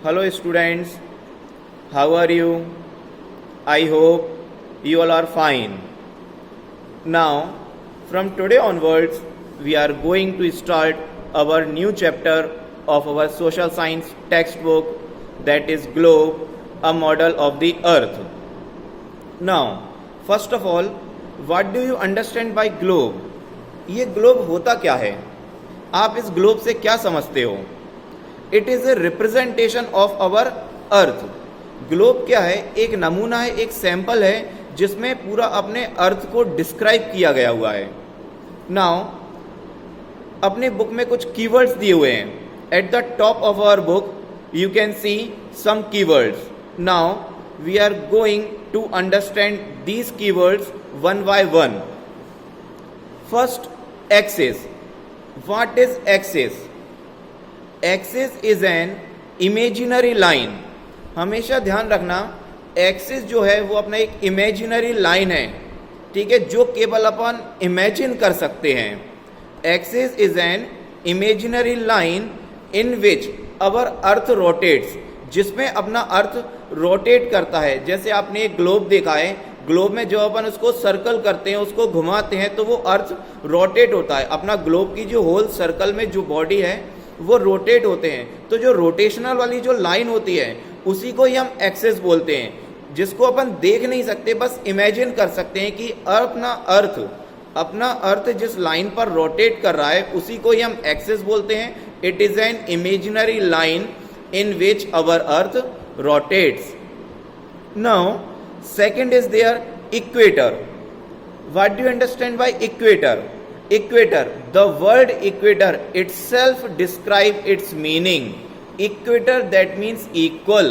Hello students, how are you? I hope you all are fine. Now, from today onwards, we are going to start our new chapter of our social science textbook, that is Globe, a model of the earth. Now, first of all, what do you understand by globe? ये globe होता क्या है? आप इस globe से क्या समझते हो? It is a representation of our earth. Globe क्या है? एक नमूना है, एक सैंपल है जिसमें पूरा अपने अर्थ को डिस्क्राइब किया गया हुआ है. नाउ अपने बुक में कुछ कीवर्ड्स दिए हुए हैं. At the top of our book you can see some keywords. Now we are going to understand these keywords one by one. First, axis. What is axis? Axis is an imaginary line. हमेशा ध्यान रखना, axis जो है वो अपना एक imaginary line है, ठीक है, जो केवल अपन इमेजिन कर सकते हैं. Axis is an imaginary line in which our earth rotates, जिसमें अपना अर्थ रोटेट करता है. जैसे आपने एक ग्लोब देखा है, ग्लोब में जो अपन उसको सर्कल करते हैं, उसको घुमाते हैं, तो वो अर्थ रोटेट होता है. अपना ग्लोब की जो होल सर्कल में जो बॉडी है वो रोटेट होते हैं. तो जो रोटेशनल वाली जो लाइन होती है उसी को ही हम एक्सिस बोलते हैं, जिसको अपन देख नहीं सकते, बस इमेजिन कर सकते हैं कि अपना अर्थ जिस लाइन पर रोटेट कर रहा है उसी को ही हम एक्सिस बोलते हैं. It is an imaginary line in which our earth rotates. Now second is there equator. What do you understand by equator? Equator, the word equator itself describe its meaning. Equator that means equal.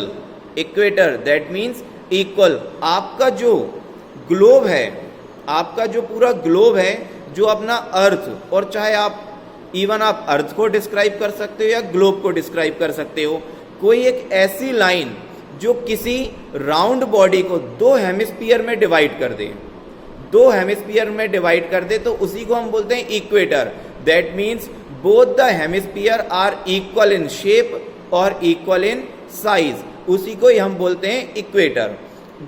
Equator that means equal. आपका जो globe है, आपका जो पूरा globe है, जो अपना अर्थ, और चाहे आप इवन आप अर्थ को डिस्क्राइब कर सकते हो या ग्लोब को डिस्क्राइब कर सकते हो, कोई एक ऐसी लाइन जो किसी राउंड बॉडी को दो हेमिस्फीयर में डिवाइड कर दे, दो हेमिस्फीयर में डिवाइड कर दे, तो उसी को हम बोलते हैं equator. That means both the hemisphere are equal in shape और इक्वल इन साइज, उसी को ही हम बोलते हैं equator.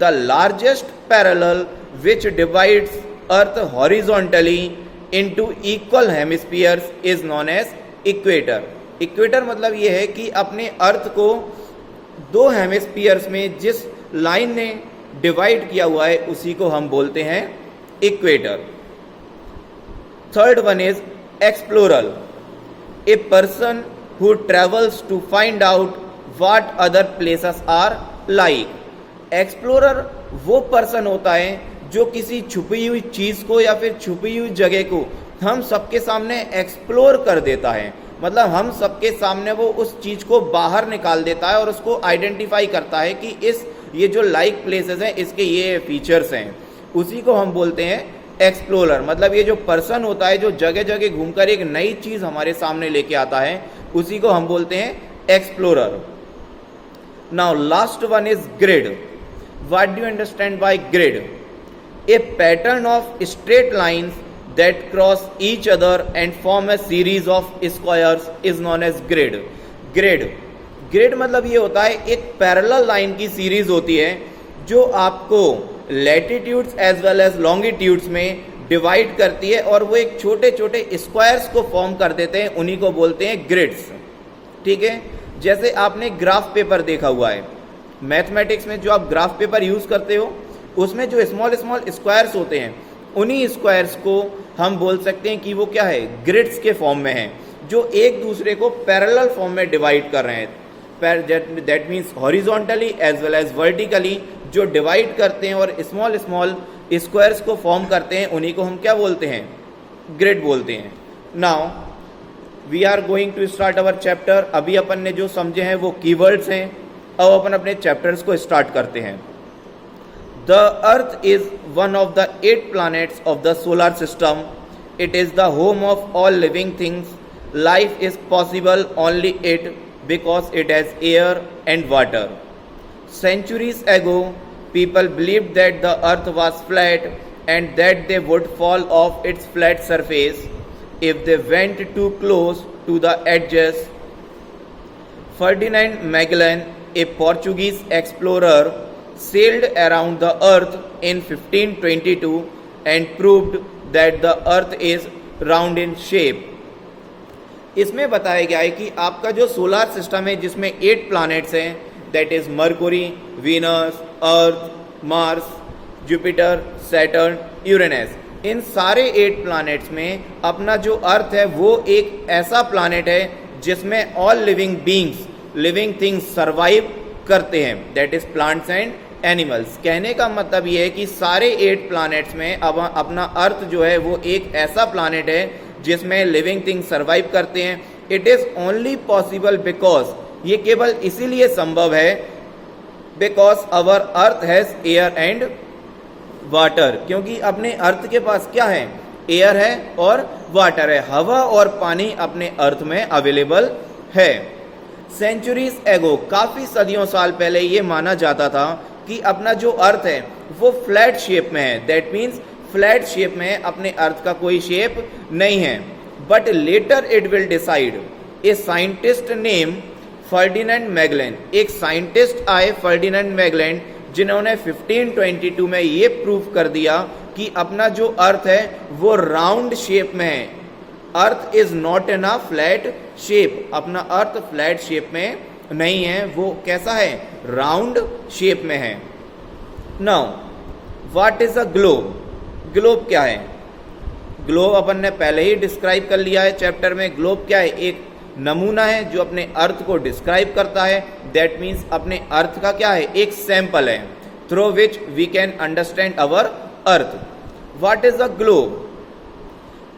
The largest parallel which divides earth horizontally into equal hemispheres is known as equator. Equator मतलब यह है कि अपने अर्थ को दो हेमिस्फीयर्स में जिस लाइन ने डिवाइड किया हुआ है उसी को हम बोलते हैं equator. Third one is explorer. A person who travels to find out what other places are like. Explorer वो पर्सन होता है जो किसी छुपी हुई चीज को या फिर छुपी हुई जगह को हम सबके सामने एक्सप्लोर कर देता है. मतलब हम सबके सामने वो उस चीज को बाहर निकाल देता है और उसको आइडेंटिफाई करता है कि ये जो लाइक प्लेसेस हैं इसके ये फीचर्स हैं, उसी को हम बोलते हैं एक्सप्लोरर. मतलब ये जो पर्सन होता है जो जगह जगह घूमकर एक नई चीज हमारे सामने लेके आता है, उसी को हम बोलते हैं explorer. Now last one is grid. What do you understand by grid? A pattern of straight lines that cross each other and form a series of squares is known as grid. Grid मतलब ये होता है एक parallel line की series होती है जो आपको latitudes as well as longitudes में डिवाइड करती है और वो एक छोटे छोटे स्क्वायर्स को फॉर्म कर देते हैं, उन्हीं को बोलते हैं ग्रिड्स. ठीक है, जैसे आपने ग्राफ पेपर देखा हुआ है, मैथमेटिक्स में जो आप ग्राफ पेपर यूज करते हो उसमें जो स्मॉल स्मॉल स्क्वायर्स होते हैं, उन्हीं स्क्वायर्स को हम बोल सकते हैं कि वो क्या है, ग्रिड्स के फॉर्म में हैं, जो एक दूसरे को पैरेलल फॉर्म में डिवाइड कर रहे हैं. That means horizontally as well as vertically जो डिवाइड करते हैं और स्मॉल स्मॉल स्क्वायर्स को फॉर्म करते हैं, उन्हीं को हम क्या बोलते हैं, ग्रिड बोलते हैं. Now we are going to start our chapter. अभी अपन ने जो समझे हैं वो कीवर्ड्स हैं. अब अपन अपने चैप्टर्स को स्टार्ट करते हैं. The Earth is one of the 8 planets of the solar system. It is the home of all living things. Life is possible only it because it has air and water. Centuries ago, people believed that the Earth was flat and that they would fall off its flat surface if they went too close to the edges. Ferdinand Magellan, a Portuguese explorer, sailed around the earth in 1522 and proved that the earth is round in shape. इसमें बताया गया है कि आपका जो solar system है जिसमें 8 planets हैं, that is Mercury, Venus, Earth, Mars, Jupiter, Saturn, Uranus, इन सारे 8 प्लैनेट्स में अपना जो अर्थ है वो एक ऐसा प्लैनेट है जिसमें all living beings, living things survive करते हैं, that is plants and animals. कहने का मतलब ये है कि सारे 8 प्लैनेट्स में अब अपना अर्थ जो है वो एक ऐसा प्लैनेट है जिसमें लिविंग थिंग्स सर्वाइव करते हैं. It is only possible because, ये केवल इसीलिए संभव है because our earth has air and water, क्योंकि अपने अर्थ के पास क्या है, एयर है और वाटर है, हवा और पानी अपने अर्थ में अवेलेबल है. सेंचुरीज एगो, काफी सदियों साल पहले ये माना जाता था कि अपना जो अर्थ है वो फ्लैट शेप में है, दैट मीन्स फ्लैट शेप में अपने अर्थ का कोई शेप नहीं है. But later it will decide. A scientist name Ferdinand Magellan, एक साइंटिस्ट आए फर्डिनेंड मैगलन, जिन्होंने 1522 में ये प्रूव कर दिया कि अपना जो अर्थ है वो राउंड शेप में है. Earth is not in a flat shape, अपना अर्थ फ्लैट शेप में नहीं है, वो कैसा है, राउंड शेप में है. Now what is a globe. Globe क्या है, ग्लोब अपन ने पहले ही डिस्क्राइब कर लिया है चैप्टर में. ग्लोब क्या है, एक नमूना है जो अपने अर्थ को डिस्क्राइब करता है, दैट मीन्स अपने अर्थ का क्या है, एक सैंपल है through which we can understand our earth. What is a globe.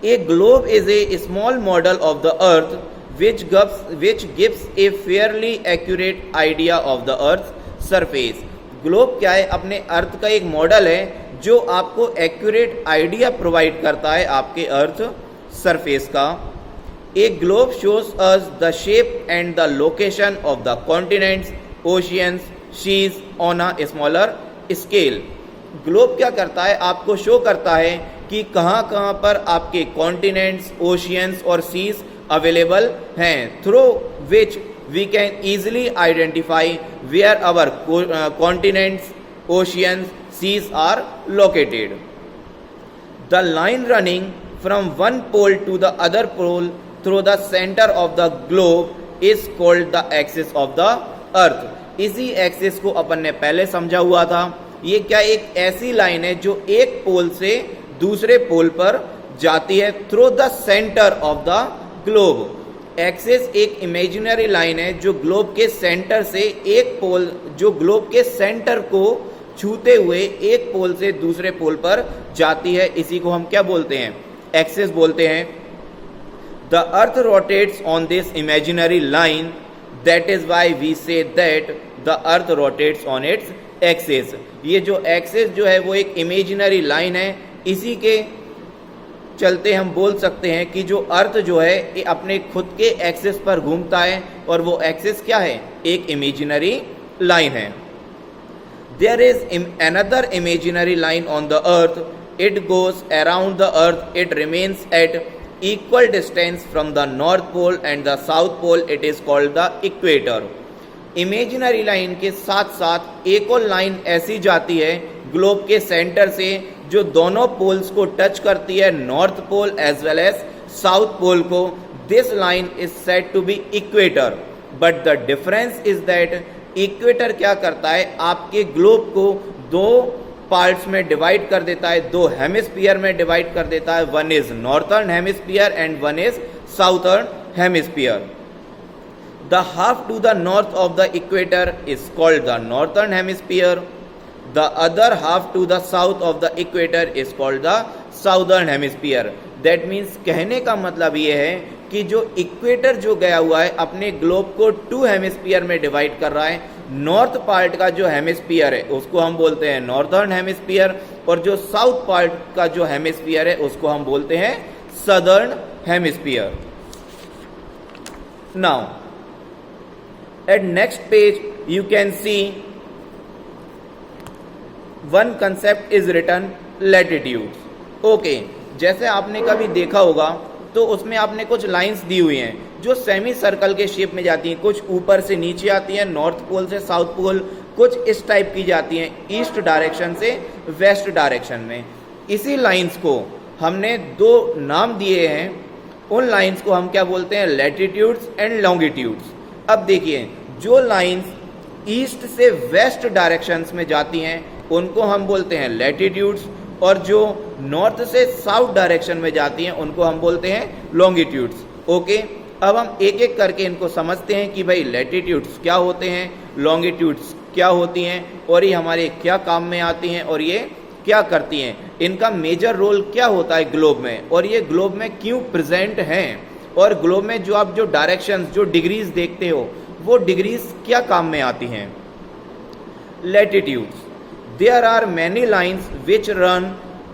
A globe is a small model of the earth which gives a fairly accurate idea of the earth's surface. Globe क्या है, अपने अर्थ का एक model है जो आपको accurate idea provide करता है आपके अर्थ सरफेस का. A globe shows us the shape and the location of the continents, oceans, seas on a smaller scale. Globe क्या करता है, आपको शो करता है कि कहाँ कहाँ पर आपके कॉन्टिनेंट्स, ओशियंस और सीज अवेलेबल हैं, through which we can easily identify where our continents, oceans, seas are located. The line running from one pole to the other pole through the centre of the globe is called the axis of the earth. इसी axis को अपन ने पहले समझा हुआ था. ये क्या एक ऐसी लाइन है जो एक पोल से दूसरे पोल पर जाती है through the centre of the globe. Axis एक इमेजिनरी लाइन है जो ग्लोब के सेंटर से एक पोल, जो ग्लोब के सेंटर को छूते हुए एक पोल से दूसरे पोल पर जाती है. इसी को हम क्या बोलते हैं, एक्सिस बोलते हैं. The earth rotates on this imaginary line, that is why we say that the earth rotates on its axis. ये जो एक्सिस जो है वो एक इमेजिनरी लाइन है, इसी के चलते हम बोल सकते हैं कि जो अर्थ जो है ये अपने खुद के एक्सिस पर घूमता है, और वो एक्सिस क्या है, एक इमेजिनरी लाइन है. There is another imaginary line on the earth, it goes around the earth, it remains at equal distance from the north pole and the south pole, it is called the equator. Imaginary line के साथ साथ एक और line ऐसी जाती है globe के centre से जो दोनों पोल्स को टच करती है, north pole as well as south pole को. This line is said to be equator. But the difference is that equator क्या करता है, आपके ग्लोब को दो पार्ट्स में डिवाइड कर देता है, दो हेमिस्फीयर में डिवाइड कर देता है. One is northern hemisphere and one is southern hemisphere. The half to the north of the equator is called the northern hemisphere. The other half to the south of the equator is called the southern hemisphere. That means कहने का मतलब ये है कि जो equator जो गया हुआ है अपने ग्लोब को 2 हेमिस्फीयर में डिवाइड कर रहा है. नॉर्थ पार्ट का जो हेमिस्फीयर है उसको हम बोलते हैं नॉर्थर्न हेमिस्फीयर, और जो साउथ पार्ट का जो हेमिस्फीयर है उसको हम बोलते हैं southern hemisphere. Now at next page you can see one concept is written latitudes. Okay, जैसे आपने कभी देखा होगा तो उसमें आपने कुछ लाइंस दी हुई हैं जो सेमी सर्कल के शेप में जाती हैं, कुछ ऊपर से नीचे आती हैं, नॉर्थ पोल से साउथ पोल, कुछ इस टाइप की जाती हैं, ईस्ट डायरेक्शन से वेस्ट डायरेक्शन में। इसी लाइंस को हमने दो नाम दिए हैं, उन लाइंस को हम क्या बोलते हैं, लैटिट्यूड्स एंड लॉन्गिट्यूड्स। अब देखिए, जो लाइंस ईस्ट से वेस्ट डायरेक्शंस में जाती हैं उनको हम बोलते हैं लैटिट्यूड्स, और जो नॉर्थ से साउथ डायरेक्शन में जाती हैं उनको हम बोलते हैं लॉन्गिट्यूड्स। ओके, अब हम एक एक करके इनको समझते हैं कि भाई लैटिट्यूड्स क्या होते हैं, लॉन्गिट्यूड्स क्या होती हैं, और ये हमारे क्या काम में आती हैं और ये क्या करती हैं, इनका मेजर रोल क्या होता है ग्लोब में, और ये ग्लोब में क्यों प्रेजेंट हैं, और ग्लोब में जो आप जो डायरेक्शंस, जो डिग्रीज देखते हो, वो डिग्रीज क्या काम में आती हैं। Latitudes, there are many lines which run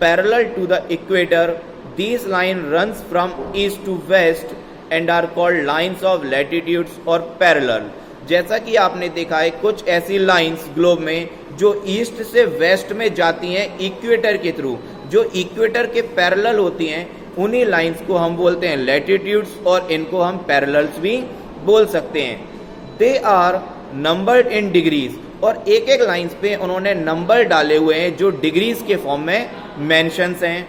parallel to the equator. These line runs from east to west and are called lines of latitudes और पैरेलल। जैसा कि आपने देखा है, कुछ ऐसी लाइन्स ग्लोब में जो ईस्ट से वेस्ट में जाती हैं इक्वेटर के थ्रू, जो इक्वेटर के पैरेलल होती हैं, उन्हीं लाइन्स को हम बोलते हैं लैटिट्यूड्स, और इनको हम पैरेलल्स भी बोल सकते हैं। They are numbered in degrees, और एक एक लाइन्स पे उन्होंने नंबर डाले हुए हैं जो डिग्रीज के फॉर्म में मेंशंस हैं।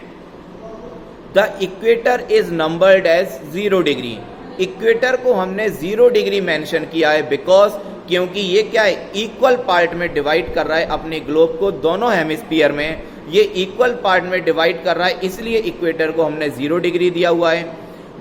The equator is numbered as 0 degree. Equator को हमने 0 डिग्री मेंशन किया है बिकॉज, क्योंकि ये क्या है, इक्वल पार्ट में डिवाइड कर रहा है अपने ग्लोब को, दोनों हेमिस्फीयर में ये इक्वल पार्ट में डिवाइड कर रहा है, इसलिए इक्वेटर को हमने 0 डिग्री दिया हुआ है।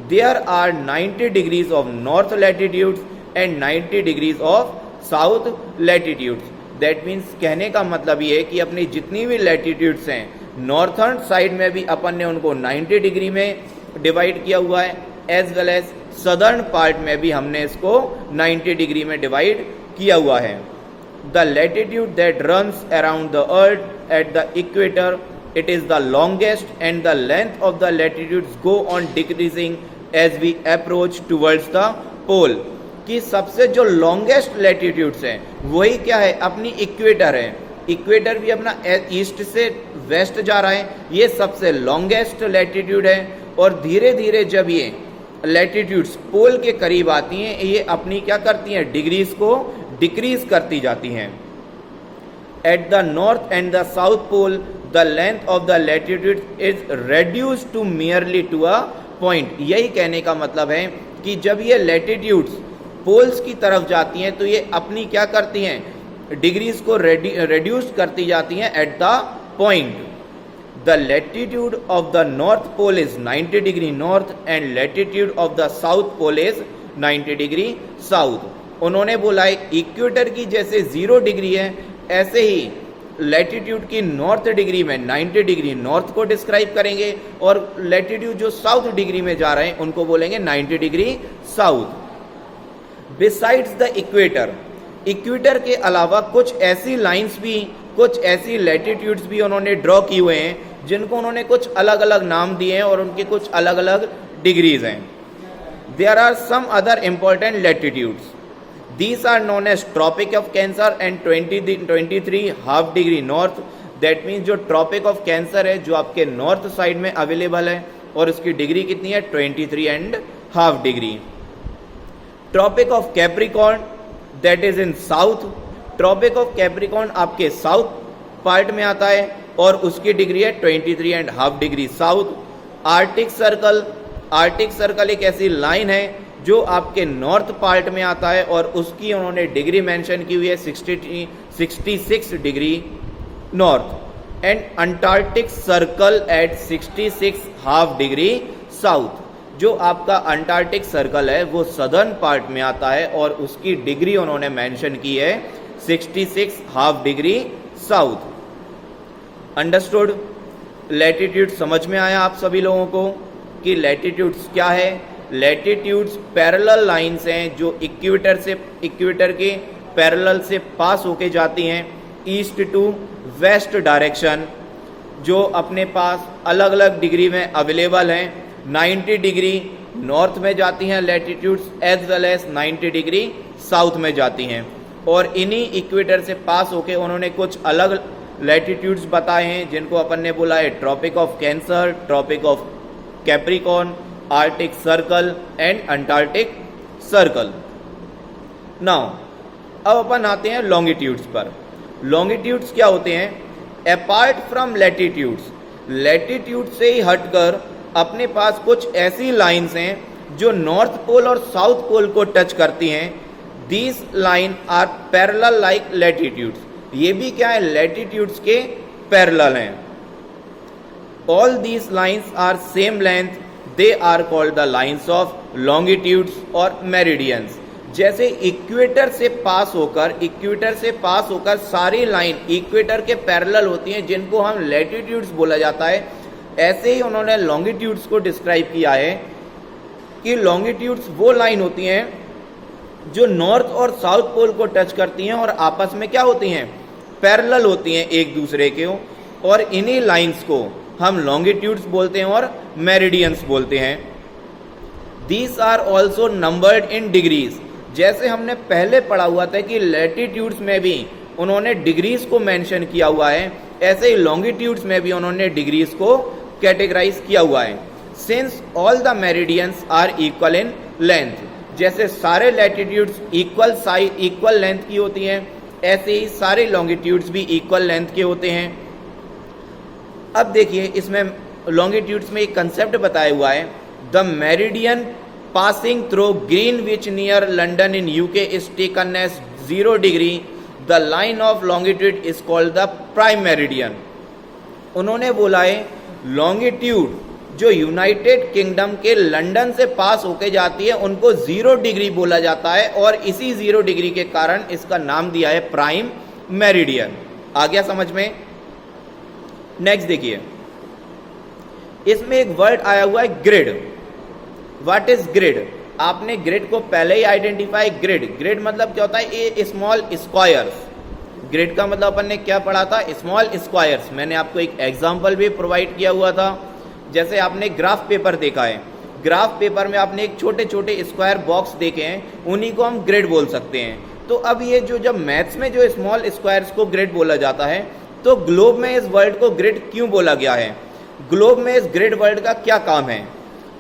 There are 90 degrees of north latitudes and 90 degrees of south latitudes. That means कहने का मतलब ये है कि अपनी जितनी भी लैटिट्यूड्स हैं, नॉर्थर्न साइड में भी अपन ने उनको 90 डिग्री में डिवाइड किया हुआ है, as well as southern part में भी हमने इसको 90 डिग्री में डिवाइड किया हुआ है। The latitude that runs around the earth at the equator, it is the longest and the length of the latitudes go on decreasing as we approach towards the pole. कि सबसे जो longest latitudes हैं वही क्या है, अपनी equator है। Equator भी अपना ईस्ट से वेस्ट जा रहा है, ये सबसे लॉन्गेस्ट लैटिट्यूड है, और धीरे धीरे जब ये लैटिट्यूड्स पोल के करीब आती हैं, ये अपनी क्या करती हैं, डिग्रीज को डिक्रीज करती जाती हैं। At the north and the south pole the length of the latitude is reduced to merely to a point. यही कहने का मतलब है कि जब ये लैटिट्यूड्स पोल्स की तरफ जाती हैं तो ये अपनी क्या करती हैं, डिग्रीज को रेड्यूस करती जाती हैं at the point. The latitude of the north pole is 90 degree north and latitude of the south pole is 90 degree south. उन्होंने बोला है इक्वेटर की जैसे 0 डिग्री है, ऐसे ही लैटिट्यूड की नॉर्थ डिग्री में 90 डिग्री नॉर्थ को डिस्क्राइब करेंगे, और लैटिट्यूड जो साउथ डिग्री में जा रहे हैं उनको बोलेंगे 90 degree south. Besides the equator, equator के अलावा कुछ ऐसी लाइंस भी, कुछ ऐसी लैटिट्यूड्स भी उन्होंने ड्रॉ की हुए हैं जिनको उन्होंने कुछ अलग अलग नाम दिए हैं और उनके कुछ अलग अलग डिग्रीज हैं। There are some other important latitudes, these are known as Tropic of Cancer and 23 half degree north. That means जो ट्रॉपिक ऑफ कैंसर है जो आपके नॉर्थ साइड में अवेलेबल है, और उसकी डिग्री कितनी है, 23 and half degree. Tropic of Capricorn that is in south, Tropic of Capricorn आपके साउथ पार्ट में आता है और उसकी डिग्री है 23 and half degree south. Arctic Circle, Arctic Circle एक ऐसी लाइन है जो आपके नॉर्थ पार्ट में आता है और उसकी उन्होंने डिग्री मेंशन की हुई है 66 degree north. And Antarctic circle eight 66 half degree south, जो आपका अंटार्कटिक सर्कल है वो सदर्न पार्ट में आता है और उसकी डिग्री उन्होंने मेंशन की है 66 half degree south. Understood? Latitude समझ में आया आप सभी लोगों को कि लैटिट्यूड्स क्या है? लैटिट्यूड्स पैरेलल लाइंस हैं जो इक्वेटर के पैरेलल से पास होके जाती हैं ईस्ट टू वेस्ट डायरेक्शन, जो अपने पास अलग अलग डिग्री में अवेलेबल हैं। 90 डिग्री नॉर्थ में जाती हैं latitudes as well as 90 degree south में जाती हैं, और इन्हीं इक्वेटर से पास होके उन्होंने कुछ अलग लैटिट्यूड्स बताए हैं जिनको अपन ने बोला है Tropic of Cancer, Tropic of Capricorn Arctic Circle and Antarctic Circle. Now अब अपन आते हैं लॉन्गिट्यूड्स पर। लॉन्गिट्यूड्स क्या होते हैं? अपार्ट फ्रॉम लैटिट्यूड्स, लैटिट्यूड से ही हटकर अपने पास कुछ ऐसी लाइंस हैं जो नॉर्थ पोल और साउथ पोल को टच करती हैं। These line are parallel like latitudes. ये भी क्या है? लैटिट्यूड्स के पैरेलल हैं। All these lines are same length, they are called the lines of longitudes और मेरिडियंस। जैसे इक्वेटर से पास होकर सारी लाइन इक्वेटर के पैरेलल होती हैं जिनको हम लैटिट्यूड्स बोला जाता है, ऐसे ही उन्होंने लॉन्गिट्यूड्स को डिस्क्राइब किया है कि लॉन्गिट्यूड्स वो लाइन होती हैं जो नॉर्थ और साउथ पोल को टच करती हैं और आपस में क्या होती हैं? पैरेलल होती हैं एक दूसरे के, और इन्हीं लाइंस को हम लॉन्गिट्यूड्स बोलते हैं और मेरिडियंस बोलते हैं। These are also numbered in degrees. जैसे हमने पहले पढ़ा हुआ था कि लैटिट्यूड्स में भी उन्होंने डिग्रीज को मेंशन किया हुआ है, ऐसे ही लॉन्गिट्यूड्स में भी उन्होंने डिग्रीज को कैटेगराइज किया हुआ है। Since all the meridians are equal in length, जैसे सारे लैटिट्यूड्स इक्वल लेंथ की होती हैं, ऐसे ही सारे लॉन्गिट्यूड्स भी इक्वल लेंथ के होते हैं। अब देखिए इसमें लॉन्गिट्यूड्स में एक कंसेप्ट बताया हुआ है, the meridian passing through Greenwich near London in UK is taken as 0 degree. The line of longitude is called the prime meridian. उन्होंने बोला है लॉन्गिट्यूड जो यूनाइटेड किंगडम के लंदन से पास होके जाती है उनको 0 डिग्री बोला जाता है, और इसी 0 डिग्री के कारण इसका नाम दिया है प्राइम मेरिडियन। आ गया समझ में? नेक्स्ट देखिए, इसमें एक वर्ड आया हुआ है ग्रिड। What is grid? आपने ग्रिड को पहले ही आइडेंटिफाई। ग्रिड मतलब क्या होता है? ए स्मॉल स्क्वायर्स। ग्रिड का मतलब अपन ने क्या पढ़ा था? Small squares. मैंने आपको एक एग्जांपल भी प्रोवाइड किया हुआ था। जैसे आपने ग्राफ पेपर देखा है, ग्राफ पेपर में आपने एक छोटे छोटे स्क्वायर बॉक्स देखे हैं, उन्हीं को हम ग्रिड बोल सकते हैं। तो अब ये जब मैथ्स में जो स्मॉल स्क्वायर्स को ग्रिड बोला जाता है, तो ग्लोब में इस वर्ड को ग्रिड क्यों बोला गया है? ग्लोब में इस ग्रिड वर्ड का क्या काम है?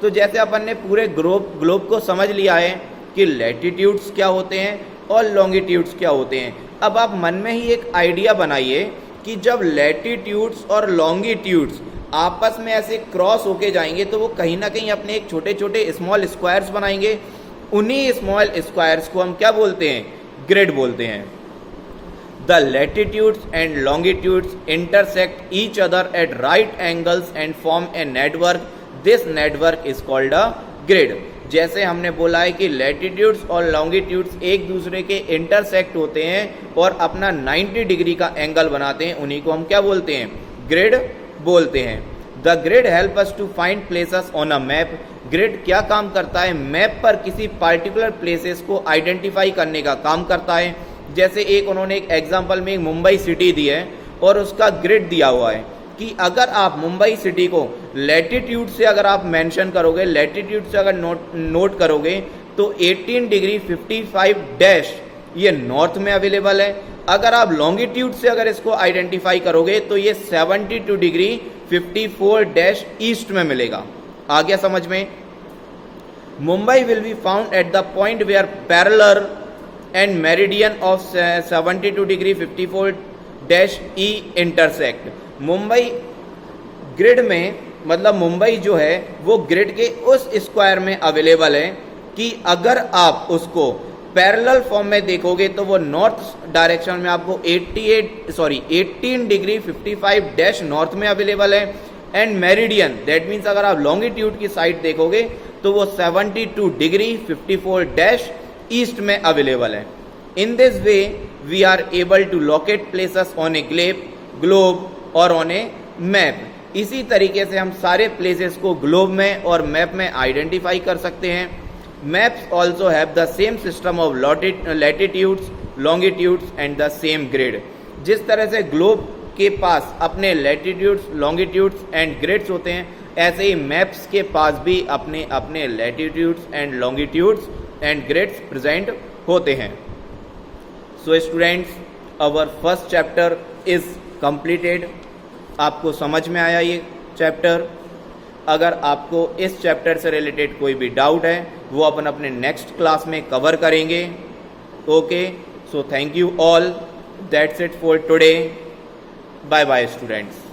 तो जैसे अपन ने पूरे ग्लोब को समझ लिया है कि लैटिट्यूड्स क्या होते हैं और लॉन्गिट्यूड्स क्या होते हैं। अब आप मन में ही एक आइडिया बनाइए कि जब लैटिट्यूड्स और लॉन्गिट्यूड्स आपस में ऐसे क्रॉस होके जाएंगे तो वो कहीं ना कहीं अपने एक छोटे छोटे स्मॉल स्क्वायर्स बनाएंगे। उन्हीं स्मॉल स्क्वायर्स को हम क्या बोलते हैं? ग्रिड बोलते हैं। The latitudes and longitudes intersect each other at right angles and form a network. This network is called a grid. जैसे हमने बोला है कि लैटिट्यूड्स और लॉन्गिट्यूड्स एक दूसरे के इंटरसेक्ट होते हैं और अपना 90 डिग्री का एंगल बनाते हैं, उन्हीं को हम क्या बोलते हैं? ग्रिड बोलते हैं। The grid help us to find places on a map. Grid क्या काम करता है? मैप पर किसी पार्टिकुलर प्लेसेस को आइडेंटिफाई करने का काम करता है। जैसे एक उन्होंने एक एग्जाम्पल में मुंबई सिटी दी है और उसका ग्रिड दिया हुआ है कि अगर आप मुंबई सिटी को लैटिट्यूड से अगर आप मेंशन करोगे, लैटिट्यूड से अगर नोट करोगे तो 18 डिग्री 55 डैश ये नॉर्थ में अवेलेबल है। अगर आप लॉन्गिट्यूड से अगर इसको आइडेंटिफाई करोगे तो ये 72 डिग्री 54 डैश ईस्ट में मिलेगा। आ गया समझ में? Mumbai will be found at the point where parallel and meridian of 72 degree 54 dash E intersect. Mumbai grid में मतलब मुंबई जो है वो ग्रिड के उस स्क्वायर में अवेलेबल है कि अगर आप उसको पैरेलल फॉर्म में देखोगे तो वो नॉर्थ डायरेक्शन में आपको 18 डिग्री 55 डैश नॉर्थ में अवेलेबल है, एंड मेरिडियन दैट मीन्स अगर आप लॉन्गिट्यूड की साइड देखोगे तो वो 72 डिग्री 54 डैश ईस्ट में अवेलेबल है। In this way we are able to locate places on a globe और ऑन ए मैप। इसी तरीके से हम सारे प्लेसेस को ग्लोब में और मैप में आइडेंटिफाई कर सकते हैं। Maps also have the same system of latitudes, longitudes and the same grid. जिस तरह से ग्लोब के पास अपने लैटिट्यूड्स, लॉन्गिट्यूड्स एंड ग्रिड्स होते हैं, ऐसे ही मैप्स के पास भी अपने अपने latitudes and longitudes and grids present होते हैं। So students, our first chapter is completed. आपको समझ में आया ये चैप्टर? अगर आपको इस चैप्टर से रिलेटेड कोई भी डाउट है वो अपन अपने नेक्स्ट क्लास में कवर करेंगे. Okay, so thank you all. That's it for today. Bye bye students.